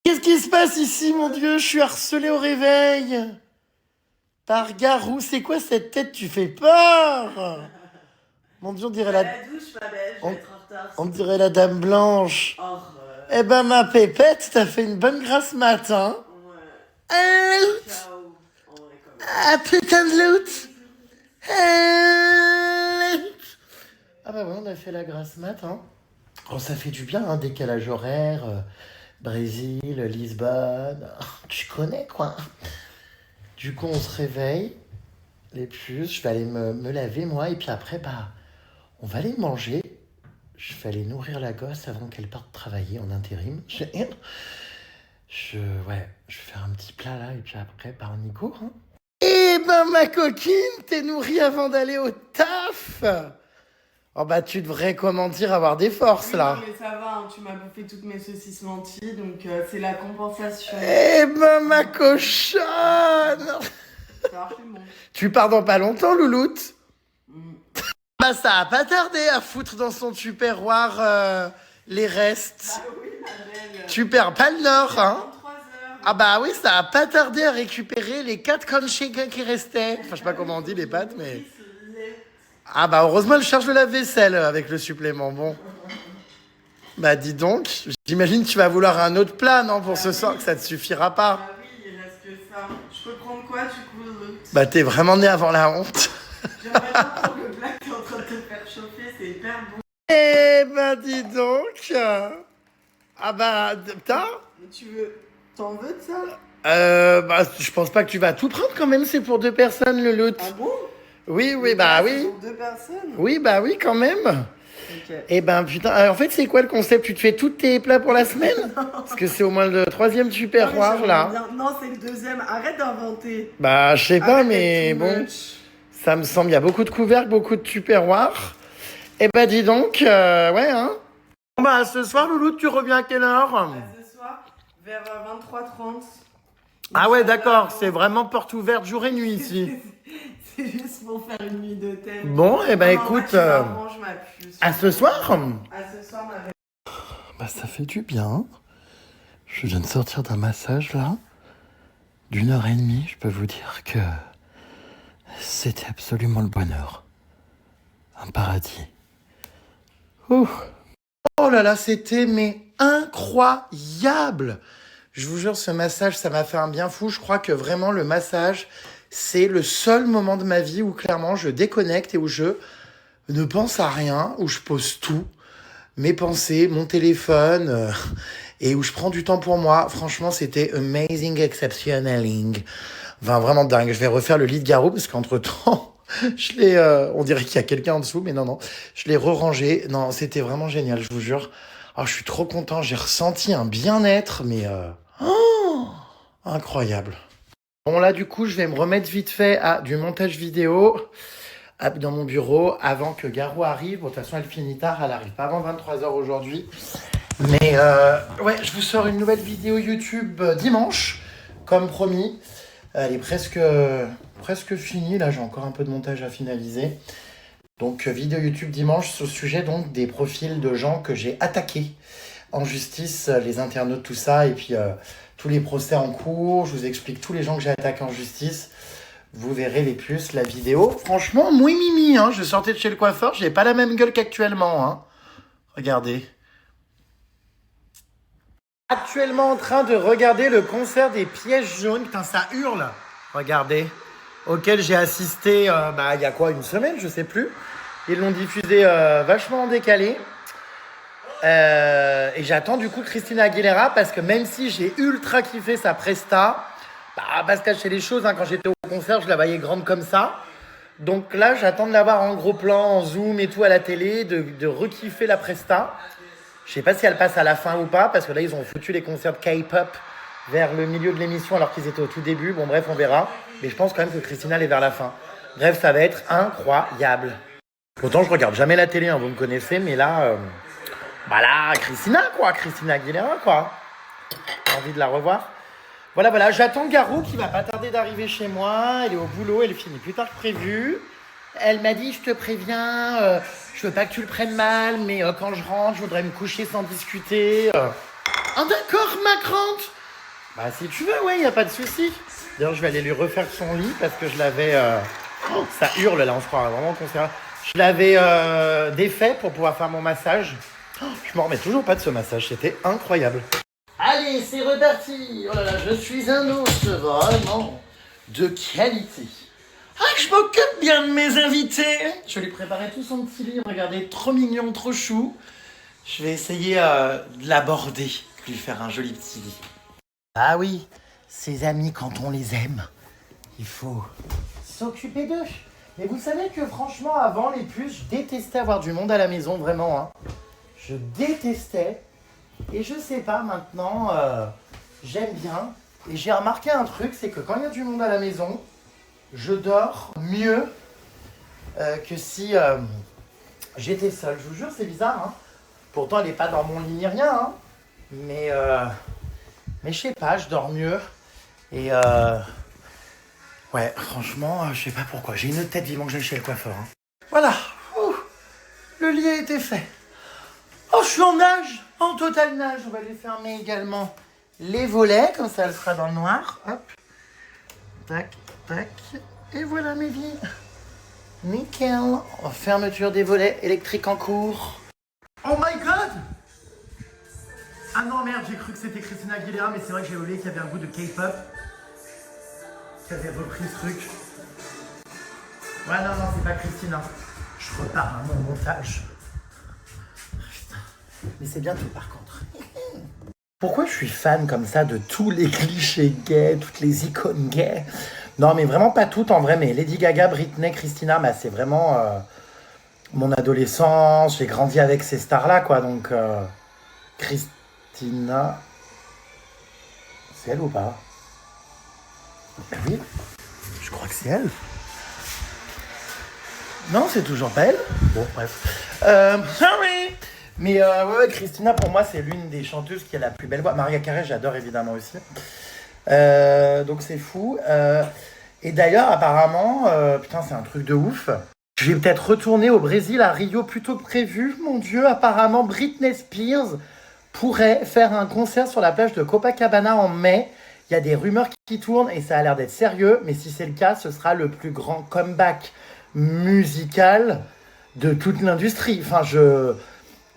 Qu'est-ce qui se passe ici, mon Dieu? Je suis harcelé au réveil. Par Garou, c'est quoi cette tête? Tu fais peur. Mon Dieu, on dirait À la... la douche, ma belle, je vais être en retard. On dirait la Dame Blanche. Horreur. Eh ben, ma pépette, t'as fait une bonne grasse matin. Ouais. Ah, Ciao. En vrai, quand même. ah, putain de loot. Ah bah ouais, on a fait la grasse mat, hein. Oh, ça fait du bien, hein, décalage horaire, Brésil, Lisbonne, tu connais quoi. Du coup, on se réveille, les puces, je vais aller me laver moi, et puis après, bah, on va aller manger. Je vais aller nourrir la gosse avant qu'elle parte travailler en intérim. Ouais, je vais faire un petit plat là, et puis après, bah, on y court, hein. Eh ben, ma coquine, t'es nourrie avant d'aller au taf. Oh bah tu devrais, comment dire, avoir des forces Oui, là. non, mais ça va, hein, tu m'as bouffé toutes mes saucisses menties, donc c'est la compensation. Eh ben ma cochonne. Ça fait bon. Tu pars dans pas longtemps, louloute. Mm. Bah ça a pas tardé à foutre dans son tupperware les restes. Ah oui, ma belle. Tu perds pas le nord, hein. 23 heures. Ah bah oui, ça a pas tardé à récupérer les 4 cornshakes qui restaient. Enfin, je sais pas comment on dit les pâtes, mais... Ah bah heureusement, elle charge le lave-vaisselle avec le supplément, bon. Bah dis donc, j'imagine que tu vas vouloir un autre plat, non, pour ce soir, que ça te suffira pas. Ah oui, il reste que ça. Je peux prendre quoi, du coup, l'autre? Bah t'es vraiment né avant la honte. J'aimerais bien prendre le plat que t'es en train de te faire chauffer, c'est hyper bon. Eh ben dis donc. Ah bah putain. Mais tu veux... T'en veux de ça? Bah je pense pas que tu vas tout prendre quand même, c'est pour 2 personnes le loot. Ah bon? Oui, Mais bah là, oui. c'est pour 2 personnes? Oui, bah oui quand même. Ok. Eh ben putain, en fait c'est quoi le concept? Tu te fais tous tes plats pour la semaine? Parce que c'est au moins le 3e tupperware Non, mais là. j'aimerais bien- Non, c'est le 2e. Arrête d'inventer. Bah je sais pas, Arrête mais d'être too bon, much. ça me semble, il y a beaucoup de couvercles, beaucoup de tupperware. Eh ben dis donc, ouais hein. Bon bah ce soir Louloute, tu reviens à quelle heure? Ce soir, vers 23h30. Ah ouais d'accord, c'est vraiment porte ouverte jour et nuit ici. C'est juste pour faire une nuit d'hôtel. Bon, eh ben Non, écoute, tu m'arranges, ma puce. à ce soir? À ce soir, ma belle. Bah ça fait du bien. Je viens de sortir d'un massage là, d'1 heure et demie. Je peux vous dire que c'était absolument le bonheur. Un paradis. Ouh. Oh là là, c'était mais incroyable. Je vous jure, ce massage, ça m'a fait un bien fou. Je crois que vraiment le massage, c'est le seul moment de ma vie où clairement je déconnecte et où je ne pense à rien, où je pose tout, mes pensées, mon téléphone, et où je prends du temps pour moi. Franchement, c'était amazing, exceptionaling. Enfin, vraiment dingue. Je vais refaire le lit de Garou parce qu'entre-temps, je l'ai... on dirait qu'il y a quelqu'un en dessous, mais non, non. Je l'ai re-rangé. Non, c'était vraiment génial, je vous jure. Oh, je suis trop content. J'ai ressenti un bien-être, mais... oh, incroyable. Bon, là, du coup, je vais me remettre vite fait à du montage vidéo dans mon bureau avant que Garou arrive. Bon, de toute façon, elle finit tard. Elle arrive pas avant 23h aujourd'hui. Mais ouais, je vous sors une nouvelle vidéo YouTube dimanche, comme promis. Elle est presque finie. Là, j'ai encore un peu de montage à finaliser. Donc, vidéo YouTube dimanche au sujet donc des profils de gens que j'ai attaqués en justice, les internautes, tout ça. Et puis, tous les procès en cours. Je vous explique tous les gens que j'ai attaqués en justice. Vous verrez les puces, la vidéo. Franchement, mouimimi, hein. Je sortais de chez le coiffeur. J'ai pas la même gueule qu'actuellement, hein. Regardez. Actuellement en train de regarder le concert des Pièges Jaunes. Putain, ça hurle. Regardez. Auquel j'ai assisté, il y a quoi, 1 semaine, je sais plus. Ils l'ont diffusé vachement en décalé. Et j'attends du coup Christina Aguilera parce que même si j'ai ultra kiffé sa presta, pas se cacher les choses, hein, quand j'étais au concert, je la voyais grande comme ça. Donc là, j'attends de la voir en gros plan, en zoom et tout à la télé, de re-kiffer la presta. Je sais pas si elle passe à la fin ou pas, parce que là, ils ont foutu les concerts de K-pop vers le milieu de l'émission alors qu'ils étaient au tout début. Bon, bref, on verra. Mais je pense quand même que Christina, elle est vers la fin. Bref, ça va être incroyable. Pourtant, je regarde jamais la télé, hein, vous me connaissez, mais là, Christina, quoi. Christina Aguilera, quoi. J'ai envie de la revoir. Voilà, j'attends Garou qui va pas tarder d'arriver chez moi. Elle est au boulot, elle finit plus tard que prévu. Elle m'a dit, je te préviens, je veux pas que tu le prennes mal, mais quand je rentre, je voudrais me coucher sans discuter. Ah d'accord, ma grande. Bah si tu veux, ouais, y a pas de souci. D'ailleurs, je vais aller lui refaire son lit parce que je l'avais... Oh, ça hurle là, on se croirait vraiment qu'on s'est... Je l'avais défait pour pouvoir faire mon massage. Oh, je m'en remets toujours pas de ce massage, c'était incroyable. Allez, c'est reparti. Oh là là, je suis un os vraiment de qualité. Ah, je m'occupe bien de mes invités. Je lui préparais tout son petit lit, regardez, trop mignon, trop chou. Je vais essayer de l'aborder, de lui faire un joli petit lit. Ah oui, ses amis, quand on les aime, il faut s'occuper d'eux. Mais vous savez que franchement, avant les puces, je détestais avoir du monde à la maison, vraiment. Hein. Je détestais. Et je sais pas, maintenant, j'aime bien. Et j'ai remarqué un truc, c'est que quand il y a du monde à la maison, je dors mieux que si j'étais seul. Je vous jure, c'est bizarre. Hein. Pourtant, elle n'est pas dans mon lit ni rien. Hein. Mais je sais pas, je dors mieux. Et ouais, franchement, je sais pas pourquoi. J'ai une tête vivant que j'aille chez le coiffeur. Hein. Voilà. Ouh, le lit a été fait. Oh, je suis en nage. En total nage. On va lui fermer également les volets. Comme ça, elle sera dans le noir. Hop. Tac, tac. Et voilà mes vies. Nickel. Fermeture des volets électriques en cours. Oh my god! Ah non, merde, j'ai cru que c'était Christina Aguilera, mais c'est vrai que j'ai oublié qu'il y avait un goût de K-pop. Qui avait repris ce truc. Ouais, non, c'est pas Christina. Je repars à mon montage. Putain. Mais c'est bientôt par contre. Pourquoi je suis fan comme ça de tous les clichés gays, toutes les icônes gays? Non, mais vraiment pas toutes en vrai, mais Lady Gaga, Britney, Christina, bah, c'est vraiment mon adolescence. J'ai grandi avec ces stars-là, quoi. Donc, Christina, c'est elle ou pas? Ben oui, je crois que c'est elle. Non, c'est toujours pas elle. Bon, bref. Sorry. Mais ouais, Christina, pour moi, c'est l'une des chanteuses qui a la plus belle voix. Maria Carey, j'adore évidemment aussi. Donc c'est fou. Et d'ailleurs, apparemment, putain, c'est un truc de ouf. Je vais peut-être retourner au Brésil, à Rio, plus tôt que prévu. Mon Dieu, apparemment, Britney Spears pourrait faire un concert sur la plage de Copacabana en mai. Il y a des rumeurs qui tournent et ça a l'air d'être sérieux. Mais si c'est le cas, ce sera le plus grand comeback musical de toute l'industrie. Enfin,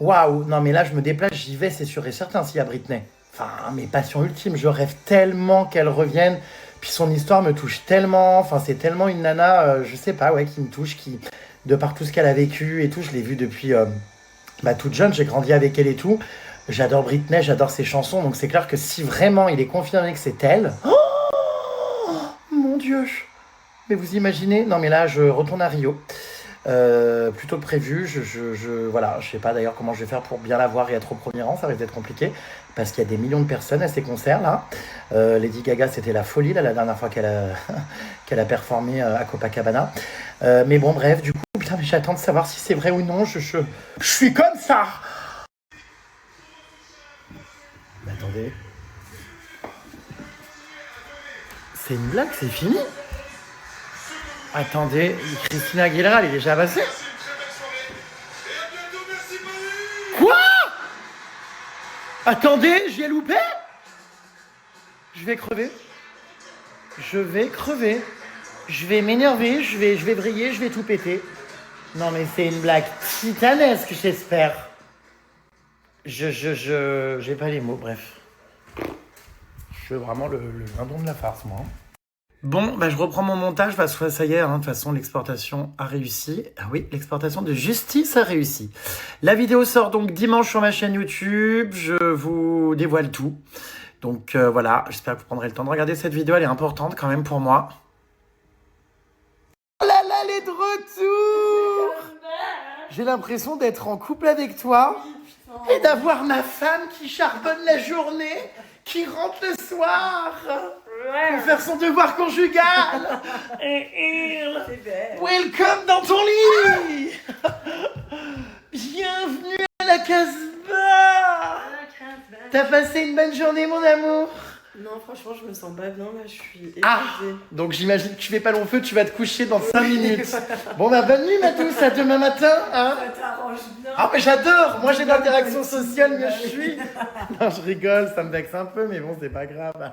waouh, non mais là, je me déplace, j'y vais, c'est sûr et certain s'il y a Britney. Enfin, mes passions ultimes, je rêve tellement qu'elle revienne. Puis son histoire me touche tellement. Enfin, c'est tellement une nana, je sais pas, ouais, qui me touche, qui, de par tout ce qu'elle a vécu et tout, je l'ai vue depuis toute jeune, j'ai grandi avec elle et tout. J'adore Britney, j'adore ses chansons, donc c'est clair que si vraiment il est confirmé que c'est elle... Oh mon Dieu! Mais vous imaginez? Non mais là, je retourne à Rio. Plutôt que prévu, voilà, je sais pas d'ailleurs comment je vais faire pour bien la voir et être au premier rang, ça risque d'être compliqué parce qu'il y a des millions de personnes à ces concerts là. Lady Gaga, c'était la folie là, la dernière fois qu'elle a, qu'elle a performé à Copacabana. Mais bon, bref, du coup, putain, mais j'attends de savoir si c'est vrai ou non. Je suis comme ça. Mais attendez, c'est une blague, c'est fini. Attendez, Christina Aguilera, elle est déjà passée? Quoi? Attendez, j'ai loupé? Je vais crever. Je vais crever. Je vais m'énerver, je vais briller, je vais tout péter. Non mais c'est une blague titanesque, j'espère. J'ai pas les mots, bref. Je suis vraiment le dindon de la farce, moi. Bon, bah je reprends mon montage parce que ça y est, hein, de toute façon, l'exportation a réussi. Ah oui, l'exportation de Justice a réussi. La vidéo sort donc dimanche sur ma chaîne YouTube. Je vous dévoile tout. Donc voilà, j'espère que vous prendrez le temps de regarder cette vidéo. Elle est importante quand même pour moi. Oh là là, elle est de retour! J'ai l'impression d'être en couple avec toi et d'avoir ma femme qui charbonne la journée, qui rentre le soir pour faire son devoir conjugal. Welcome dans ton lit. Bienvenue à la Casbah. T'as passé une bonne journée, mon amour? Non, franchement, je me sens pas bien, là, je suis épuisée. Ah, donc j'imagine que tu fais pas long feu, tu vas te coucher dans 5 minutes. Bon bah bonne nuit ma douce, à demain matin. Hein. Ça t'arrange bien. Ah mais j'adore, moi j'ai de l'interaction sociale, mais je suis... Non je rigole, ça me vexe un peu, mais bon c'est pas grave.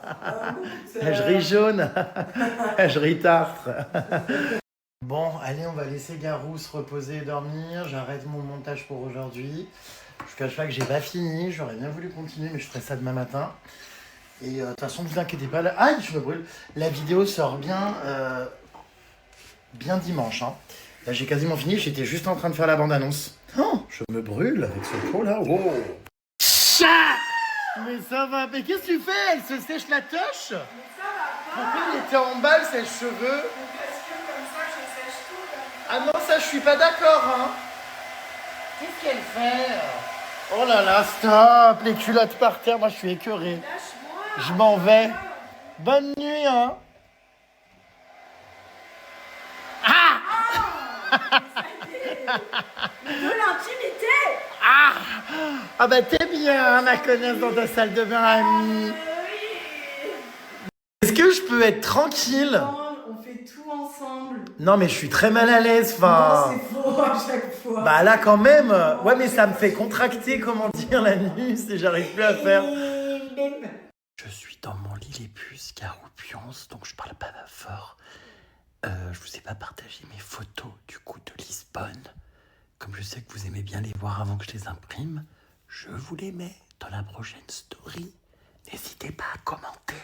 Je ris jaune, je ris tartre. Bon, allez, on va laisser Garou se reposer et dormir. J'arrête mon montage pour aujourd'hui. Je cache pas que j'ai pas fini, j'aurais bien voulu continuer, mais je ferai ça demain matin. Et de toute façon, ne vous inquiétez pas, aïe, je me brûle. La vidéo sort bien dimanche. Hein. Là, j'ai quasiment fini, j'étais juste en train de faire la bande-annonce. Oh, je me brûle avec ce pot-là. Oh. Mais ça va, mais qu'est-ce que tu fais? Elle se sèche la toche? Mais ça va pas. Pourquoi il était en bas, ses cheveux? Parce que comme ça, je sèche tout. Ah non, ça, je suis pas d'accord, hein. Qu'est-ce qu'elle fait? Oh là là, stop, les culottes par terre, moi je suis écœuré. Lâche-moi. Je m'en vais. Bonne nuit, hein. De l'intimité. Ah bah t'es bien, ma connaisse dans ta salle de bain, amie. Oui. Est-ce que je peux être tranquille? Non, on fait tout ensemble. Non mais je suis très mal à l'aise, enfin... Non, c'est faux à chaque fois. Bah là quand même, ouais mais ça me fait contracter, comment dire, la nuit, si j'arrive plus à faire. Je suis dans mon lit les puces, garoupions, donc je parle pas fort. Je vous ai pas partagé mes photos du coup de Lisbonne. Comme je sais que vous aimez bien les voir avant que je les imprime, je vous les mets dans la prochaine story. N'hésitez pas à commenter.